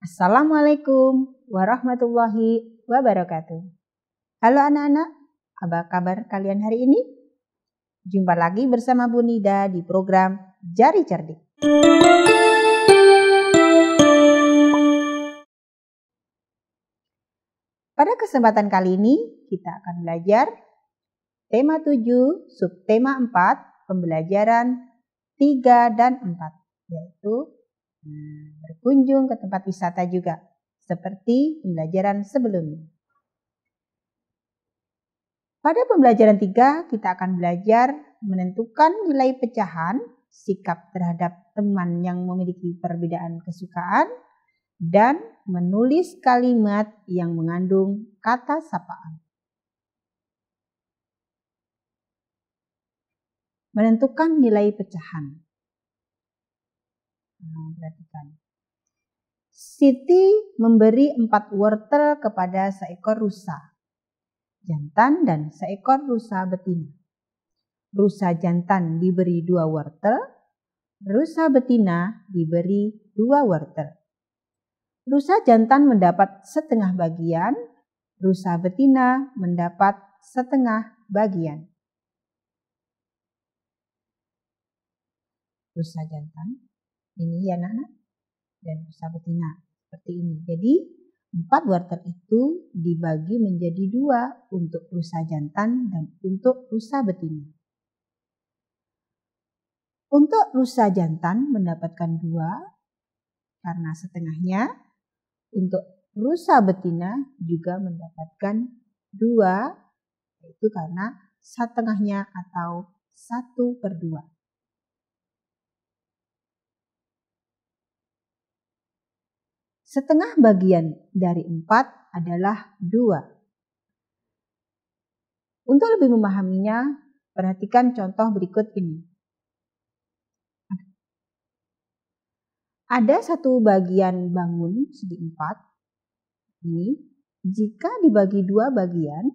Assalamualaikum warahmatullahi wabarakatuh. Halo anak-anak, apa kabar kalian hari ini? Jumpa lagi bersama Bu Nida di program Jari Cerdik. Pada kesempatan kali ini kita akan belajar tema 7, subtema 4, pembelajaran 3 dan 4, yaitu berkunjung ke tempat wisata juga, seperti pembelajaran sebelumnya. Pada pembelajaran 3, kita akan belajar menentukan nilai pecahan, sikap terhadap teman yang memiliki perbedaan kesukaan, dan menulis kalimat yang mengandung kata sapaan. Menentukan nilai pecahan. Perhatikan. Siti memberi 4 wortel kepada seekor rusa jantan dan seekor rusa betina. Rusa jantan diberi 2 wortel, rusa betina diberi 2 wortel. Rusa jantan mendapat setengah bagian, rusa betina mendapat setengah bagian. Rusa jantan, ini ya anak-anak, dan rusa betina, seperti ini. Jadi 4 wortel itu dibagi menjadi 2 untuk rusa jantan dan untuk rusa betina. Untuk rusa jantan mendapatkan 2 karena setengahnya. Untuk rusa betina juga mendapatkan 2, yaitu karena setengahnya atau 1/2. Setengah bagian dari 4 adalah 2. Untuk lebih memahaminya, perhatikan contoh berikut ini. Ada satu bagian bangun segi 4. Ini jika dibagi 2 bagian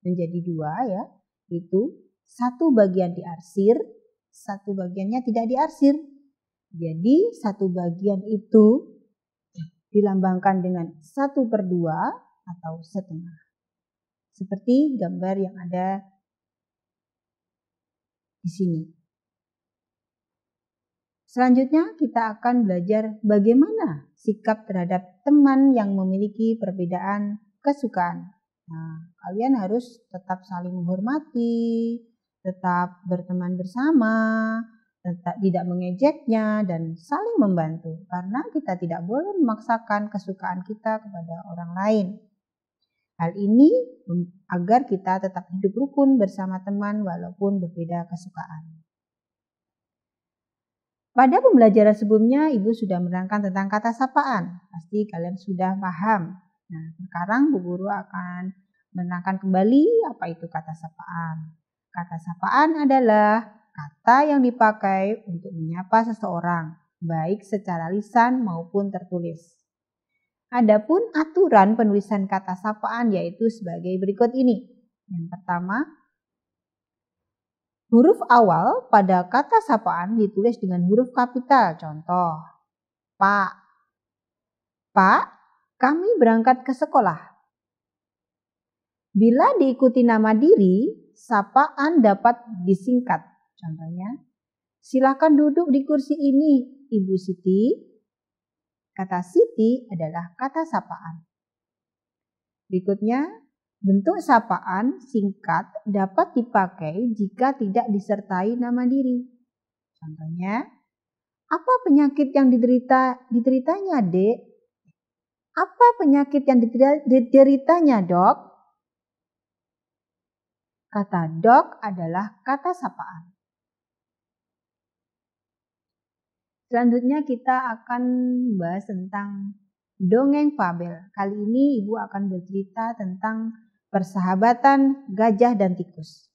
menjadi 2 ya, itu satu bagian diarsir, satu bagiannya tidak diarsir. Jadi satu bagian itu dilambangkan dengan 1/2 atau setengah. Seperti gambar yang ada di sini. Selanjutnya kita akan belajar bagaimana sikap terhadap teman yang memiliki perbedaan kesukaan. Nah, kalian harus tetap saling menghormati, tetap berteman bersama, tetap tidak mengejeknya, dan saling membantu. Karena kita tidak boleh memaksakan kesukaan kita kepada orang lain. Hal ini agar kita tetap hidup rukun bersama teman walaupun berbeda kesukaan. Pada pembelajaran sebelumnya, Ibu sudah menerangkan tentang kata sapaan. Pasti kalian sudah paham. Nah, sekarang Bu Guru akan menerangkan kembali apa itu kata sapaan. Kata sapaan adalah kata yang dipakai untuk menyapa seseorang, baik secara lisan maupun tertulis. Adapun aturan penulisan kata sapaan yaitu sebagai berikut ini. Yang pertama, huruf awal pada kata sapaan ditulis dengan huruf kapital. Contoh, Pak. Pak, kami berangkat ke sekolah. Bila diikuti nama diri, sapaan dapat disingkat. Contohnya, silakan duduk di kursi ini, Ibu Siti. Kata Siti adalah kata sapaan. Berikutnya, bentuk sapaan singkat dapat dipakai jika tidak disertai nama diri. Contohnya, apa penyakit yang dideritanya, Dek? Apa penyakit yang dideritanya, Dok? Kata dok adalah kata sapaan. Selanjutnya kita akan membahas tentang dongeng fabel. Kali ini Ibu akan bercerita tentang persahabatan gajah dan tikus.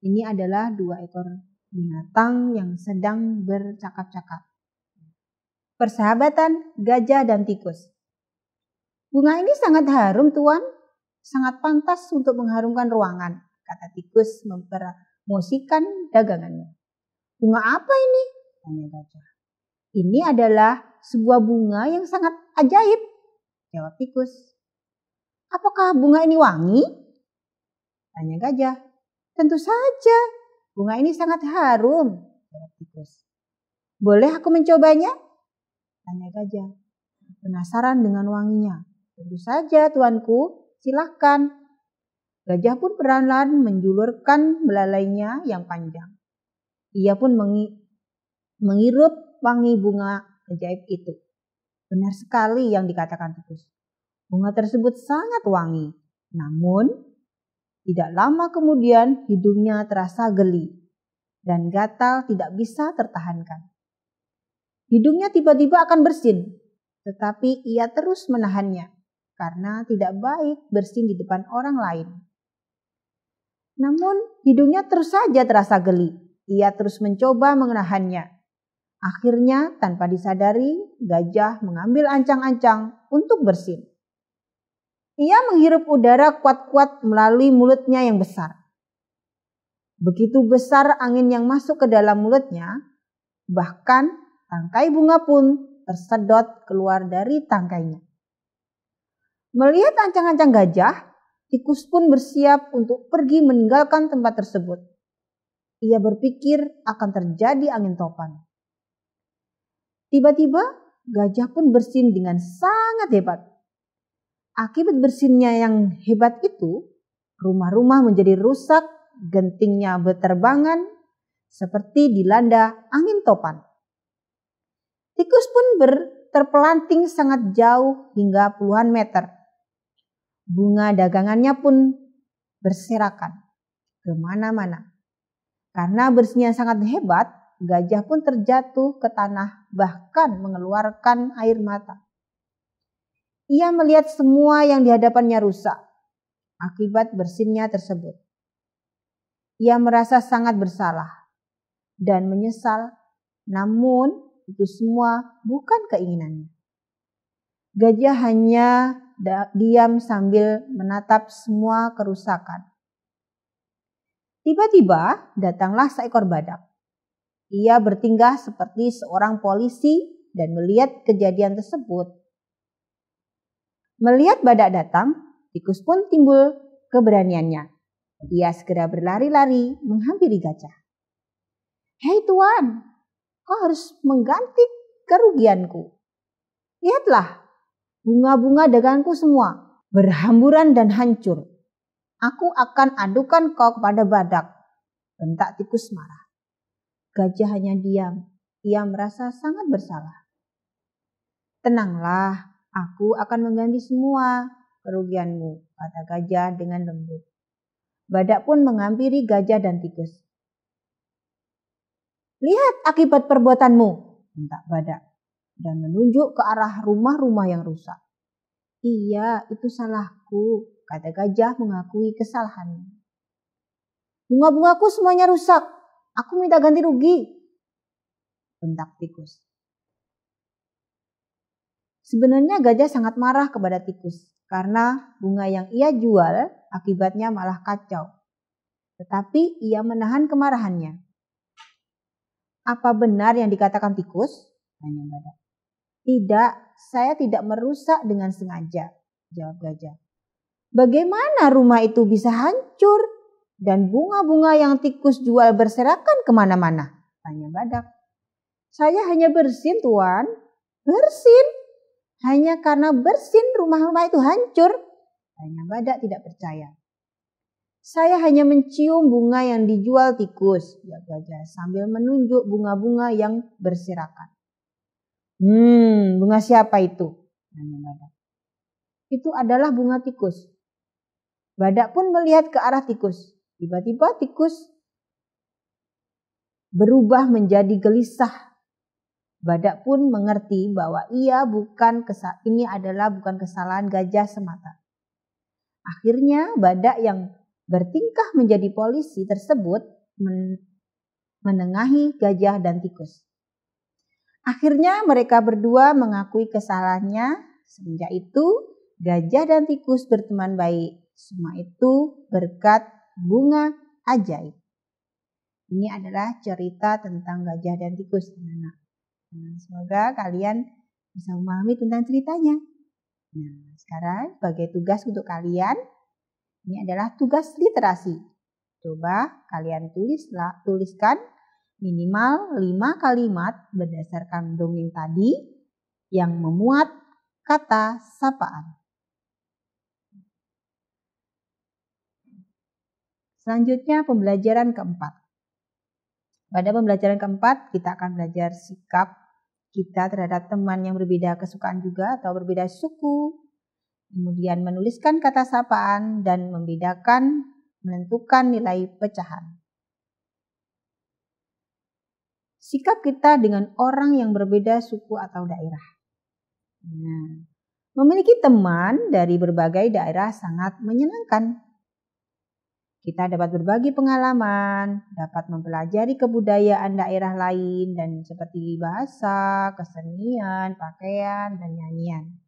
Ini adalah 2 ekor binatang yang sedang bercakap-cakap. Persahabatan gajah dan tikus. Bunga ini sangat harum, Tuan. Sangat pantas untuk mengharumkan ruangan, kata tikus mempromosikan dagangannya. Bunga apa ini? Tanya gajah. Ini adalah sebuah bunga yang sangat ajaib, jawab tikus. Apakah bunga ini wangi? Tanya gajah. Tentu saja, bunga ini sangat harum, jawab tikus. Boleh aku mencobanya? Tanya gajah. Penasaran dengan wanginya. Tentu saja, tuanku, silahkan. Gajah pun perlahan menjulurkan belalainya yang panjang. Ia pun menghirup wangi bunga ajaib itu. Benar sekali yang dikatakan tikus. Bunga tersebut sangat wangi. Namun, tidak lama kemudian hidungnya terasa geli dan gatal tidak bisa tertahankan. Hidungnya tiba-tiba akan bersin, tetapi ia terus menahannya karena tidak baik bersin di depan orang lain. Namun hidungnya terus saja terasa geli. Ia terus mencoba menahannya. Akhirnya tanpa disadari, gajah mengambil ancang-ancang untuk bersin. Ia menghirup udara kuat-kuat melalui mulutnya yang besar. Begitu besar angin yang masuk ke dalam mulutnya, bahkan tangkai bunga pun tersedot keluar dari tangkainya. Melihat ancang-ancang gajah, tikus pun bersiap untuk pergi meninggalkan tempat tersebut. Ia berpikir akan terjadi angin topan. Tiba-tiba gajah pun bersin dengan sangat hebat. Akibat bersinnya yang hebat itu, rumah-rumah menjadi rusak, gentingnya berterbangan seperti dilanda angin topan. Tikus pun terpelanting sangat jauh hingga puluhan meter. Bunga dagangannya pun berserakan kemana-mana. Karena bersinnya sangat hebat, gajah pun terjatuh ke tanah bahkan mengeluarkan air mata. Ia melihat semua yang di hadapannya rusak akibat bersinnya tersebut. Ia merasa sangat bersalah dan menyesal, namun itu semua bukan keinginannya. Gajah hanya diam sambil menatap semua kerusakan. Tiba-tiba datanglah seekor badak. Ia bertingkah seperti seorang polisi dan melihat kejadian tersebut. Melihat badak datang, tikus pun timbul keberaniannya. Ia segera berlari-lari menghampiri gajah. Hei tuan, kau harus mengganti kerugianku. Lihatlah, bunga-bunga daganganku semua berhamburan dan hancur. Aku akan adukan kau kepada badak, bentak tikus marah. Gajah hanya diam, ia merasa sangat bersalah. Tenanglah, aku akan mengganti semua kerugianmu, kata gajah dengan lembut. Badak pun menghampiri gajah dan tikus. Lihat akibat perbuatanmu, bentak badak, dan menunjuk ke arah rumah-rumah yang rusak. Iya, itu salahku, kata gajah mengakui kesalahannya. Bunga-bungaku semuanya rusak. Aku minta ganti rugi, bentak tikus. Sebenarnya gajah sangat marah kepada tikus karena bunga yang ia jual akibatnya malah kacau. Tetapi ia menahan kemarahannya. Apa benar yang dikatakan tikus? Tanya badak. Tidak, saya tidak merusak dengan sengaja, jawab gajah. Bagaimana rumah itu bisa hancur dan bunga-bunga yang tikus jual berserakan kemana-mana? Tanya badak. Saya hanya bersin, tuan. Bersin? Hanya karena bersin rumah-rumah itu hancur? Tanya badak tidak percaya. Saya hanya mencium bunga yang dijual tikus, jawab gajah sambil menunjuk bunga-bunga yang berserakan. Bunga siapa itu? Tanya badak. Itu adalah bunga tikus. Badak pun melihat ke arah tikus. Tiba-tiba tikus berubah menjadi gelisah. Badak pun mengerti bahwa ini adalah bukan kesalahan gajah semata. Akhirnya badak yang bertingkah menjadi polisi tersebut menengahi gajah dan tikus. Akhirnya mereka berdua mengakui kesalahannya. Semenjak itu gajah dan tikus berteman baik. Semua itu berkat bunga ajaib. Ini adalah cerita tentang gajah dan tikus, anak-anak. Semoga kalian bisa memahami tentang ceritanya. Nah, sekarang sebagai tugas untuk kalian, ini adalah tugas literasi. Coba kalian tuliskan minimal 5 kalimat berdasarkan dongeng tadi yang memuat kata sapaan. Selanjutnya pembelajaran keempat. Pada pembelajaran keempat kita akan belajar sikap kita terhadap teman yang berbeda kesukaan juga atau berbeda suku. Kemudian menuliskan kata sapaan dan menentukan nilai pecahan. Sikap kita dengan orang yang berbeda suku atau daerah. Nah, memiliki teman dari berbagai daerah sangat menyenangkan. Kita dapat berbagi pengalaman, dapat mempelajari kebudayaan daerah lain dan seperti bahasa, kesenian, pakaian, dan nyanyian.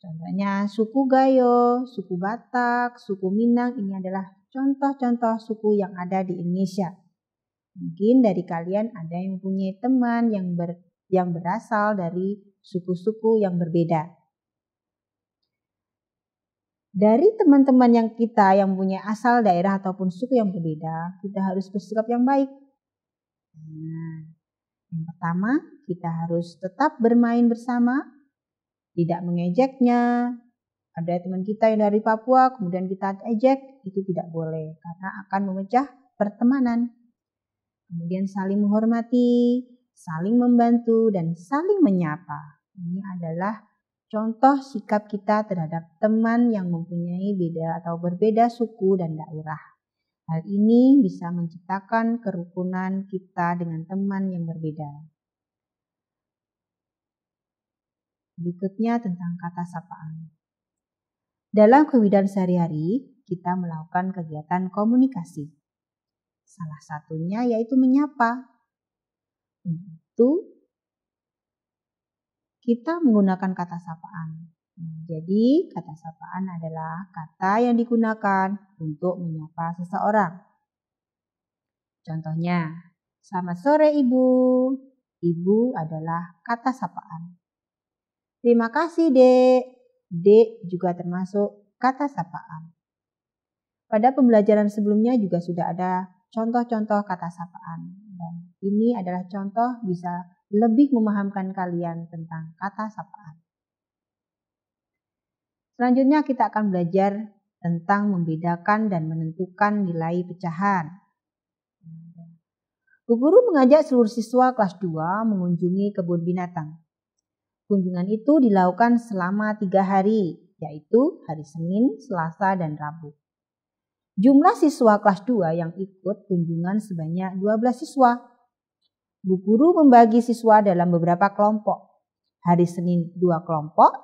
Contohnya suku Gayo, suku Batak, suku Minang, ini adalah contoh-contoh suku yang ada di Indonesia. Mungkin dari kalian ada yang punya teman yang berasal dari suku-suku yang berbeda. Dari teman-teman yang punya asal daerah ataupun suku yang berbeda, kita harus bersikap yang baik. Nah, yang pertama, kita harus tetap bermain bersama, tidak mengejeknya. Ada teman kita yang dari Papua, kemudian kita ejek, itu tidak boleh karena akan memecah pertemanan. Kemudian saling menghormati, saling membantu, dan saling menyapa. Ini adalah contoh sikap kita terhadap teman yang mempunyai beda atau berbeda suku dan daerah. Hal ini bisa menciptakan kerukunan kita dengan teman yang berbeda. Berikutnya tentang kata sapaan. Dalam kehidupan sehari-hari, kita melakukan kegiatan komunikasi. Salah satunya yaitu menyapa. Untuk itu, kita menggunakan kata sapaan. Nah, jadi, kata sapaan adalah kata yang digunakan untuk menyapa seseorang. Contohnya, selamat sore Ibu. Ibu adalah kata sapaan. Terima kasih Dek. Dek juga termasuk kata sapaan. Pada pembelajaran sebelumnya juga sudah ada contoh-contoh kata sapaan. Dan ini adalah contoh bisa lebih memahamkan kalian tentang kata sapaan. Selanjutnya kita akan belajar tentang membedakan dan menentukan nilai pecahan. Bu Guru mengajak seluruh siswa kelas 2 mengunjungi kebun binatang. Kunjungan itu dilakukan selama 3 hari, yaitu hari Senin, Selasa, dan Rabu. Jumlah siswa kelas 2 yang ikut kunjungan sebanyak 12 siswa. Bu Guru membagi siswa dalam beberapa kelompok. Hari Senin 2 kelompok,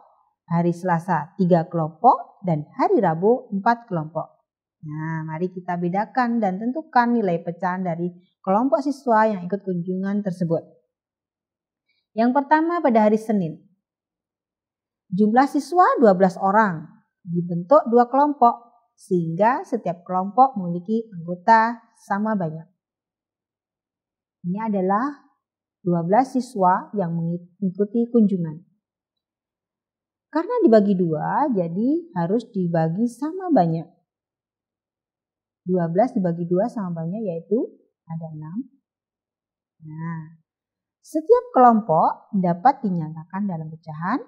hari Selasa 3 kelompok, dan hari Rabu 4 kelompok. Nah, mari kita bedakan dan tentukan nilai pecahan dari kelompok siswa yang ikut kunjungan tersebut. Yang pertama pada hari Senin. Jumlah siswa 12 orang, dibentuk 2 kelompok, sehingga setiap kelompok memiliki anggota sama banyak. Ini adalah 12 siswa yang mengikuti kunjungan. Karena dibagi 2, jadi harus dibagi sama banyak. 12 dibagi 2 sama banyak yaitu ada 6. Nah, setiap kelompok dapat dinyatakan dalam pecahan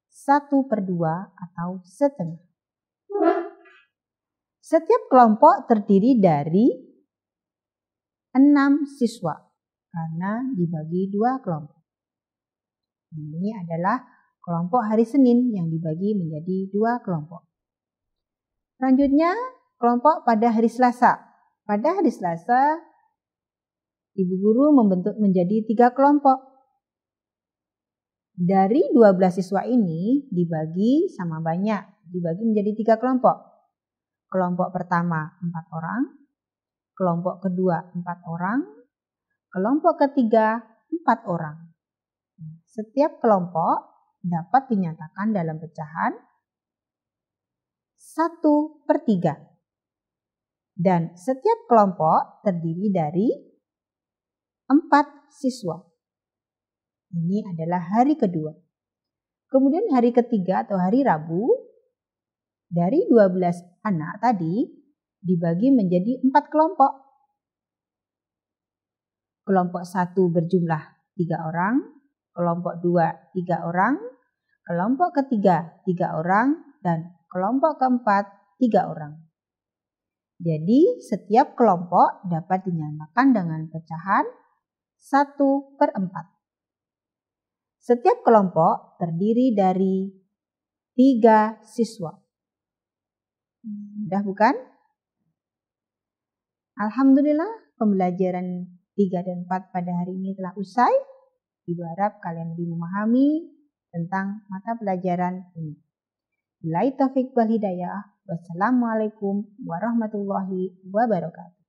1/2 atau setengah. Setiap kelompok terdiri dari 6 siswa karena dibagi 2 kelompok. Nah, ini adalah kelompok hari Senin yang dibagi menjadi 2 kelompok. Selanjutnya, kelompok pada hari Selasa. Pada hari Selasa, Ibu Guru membentuk menjadi 3 kelompok. Dari 12 siswa ini dibagi sama banyak, dibagi menjadi 3 kelompok. Kelompok pertama 4 orang, kelompok kedua 4 orang, kelompok ketiga 4 orang. Setiap kelompok dapat dinyatakan dalam pecahan 1/3. Dan setiap kelompok terdiri dari 4 4 siswa. Ini adalah hari kedua. Kemudian hari ketiga atau hari Rabu, dari 12 anak tadi dibagi menjadi 4 kelompok. Kelompok 1 berjumlah 3 orang, kelompok 2 3 orang, kelompok ketiga 3 orang, dan kelompok keempat 3 orang. Jadi setiap kelompok dapat dinyamakan dengan pecahan 1/4. Setiap kelompok terdiri dari 3 siswa. Mudah bukan? Alhamdulillah pembelajaran 3 dan 4 pada hari ini telah usai. Ibu harap kalian lebih memahami tentang mata pelajaran ini. Billahi taufiq wal hidayah. Wassalamualaikum warahmatullahi wabarakatuh.